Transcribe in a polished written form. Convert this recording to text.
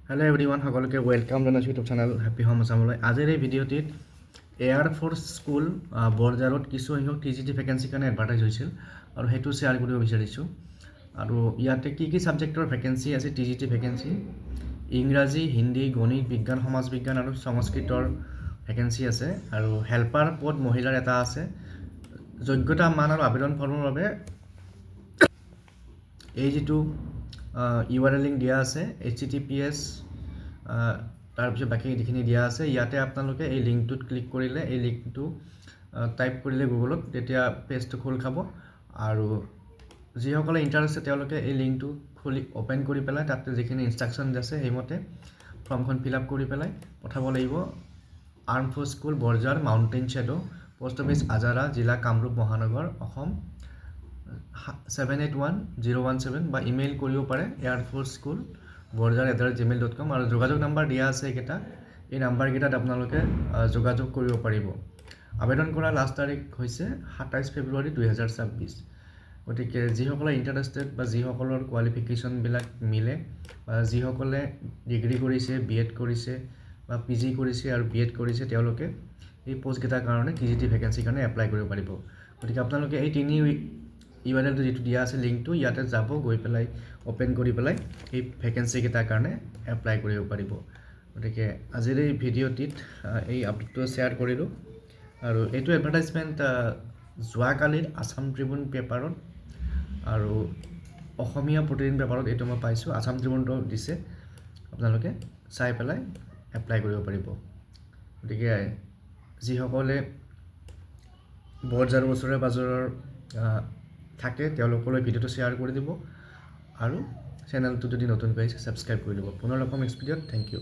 Hello' everyone, সকলোকে welcome জনাইছোঁ YouTube channel happy home আছামলৈ। আজিৰ এই ভিডিঅ'টিত এয়াৰফ'ৰ্চ স্কুল বৰঝাৰত কিছু সংখ্যক TGT ভেকেঞ্চিৰ কাৰণে এডভাৰটাইজ হৈছিল আৰু সেইটো শ্বেয়াৰ কৰিব বিচাৰিছোঁ। আৰু ইয়াতে কি কি ছাবজেক্টৰ ভেকেঞ্চি আছে TGT ভেকেঞ্চি, ইংৰাজী, হিন্দী, গণিত, বিজ্ঞান, সমাজ বিজ্ঞান আৰু সংস্কৃতৰ ভেকেঞ্চি আছে। আৰু হেল্পাৰ পদ মহিলাৰ এটা আছে। যোগ্যতা মান আৰু আবেদন ফৰ্মৰ বাবে এই যিটো URL লিংক দিয়া আছে HTTPS, তাৰপিছত বাকী যিখিনি দিয়া আছে ইয়াতে আপোনালোকে এই লিংকটোত ক্লিক কৰিলে, এই লিংকটো টাইপ কৰিলে গুগলত, তেতিয়া পেজটো খোল খাব। আৰু যিসকলে ইণ্টাৰেষ্ট তেওঁলোকে এই লিংকটো খুলি অ'পেন কৰি পেলাই তাতে যিখিনি ইনষ্ট্ৰাকশ্যন আছে সেইমতে ফৰ্মখন ফিল আপ কৰি পেলাই পঠাব লাগিব। Air force school Borjhar, Mountain Shadow, post office Azara, জিলা কামৰূপ মহানগৰ, অসম 781017, বা ইমেইল কৰিব পাৰে airforceschool.borjar@gmail.com। আৰু যোগাযোগ নাম্বাৰ দিয়া আছে এইকেইটা, এই নাম্বাৰকেইটাত আপোনালোকে যোগাযোগ কৰিব পাৰিব। আবেদন কৰাৰ লাষ্ট তাৰিখ হৈছে 27 ফেব্ৰুৱাৰী 2026। গতিকে যিসকলে ইণ্টাৰেষ্টেড বা যিসকলৰ কোৱালিফিকেশ্যনবিলাক মিলে বা যিসকলে ডিগ্ৰী কৰিছে, BEd কৰিছে বা PG কৰিছে আৰু BEd কৰিছে তেওঁলোকে এই পষ্টকেইটাৰ কাৰণে TGT ভেকেঞ্চিৰ কাৰণে এপ্লাই কৰিব পাৰিব। গতিকে আপোনালোকে এই তিনি URLটো যিটো দিয়া আছে লিংকটো ইয়াতে যাব, গৈ পেলাই অ'পেন কৰি পেলাই এই ভেকেঞ্চিকেইটাৰ কাৰণে এপ্লাই কৰিব পাৰিব। গতিকে আজিৰ এই ভিডিঅ'টিত এই আপডেটটো শ্বেয়াৰ কৰিলোঁ। আৰু এইটো এডভাৰটাইজমেণ্ট যোৱাকালিৰ আছাম ট্ৰিবিউন পেপাৰত আৰু অসমীয়া প্ৰতিদিন পেপাৰত এইটো মই পাইছোঁ। আছাম ট্ৰিবিউনটো দিছে, আপোনালোকে চাই পেলাই এপ্লাই কৰিব পাৰিব। গতিকে যিসকলে বৰঝাৰ ওচৰে পাজৰৰ থাকে তেওঁলোকলৈ ভিডিঅ'টো শ্বেয়াৰ কৰি দিব আৰু চেনেলটো যদি নতুনকৈ আহিছে ছাবস্ক্ৰাইব কৰি দিব। পুনৰ লগ পাম নেক্সট ভিডিঅ'ত। Thank U.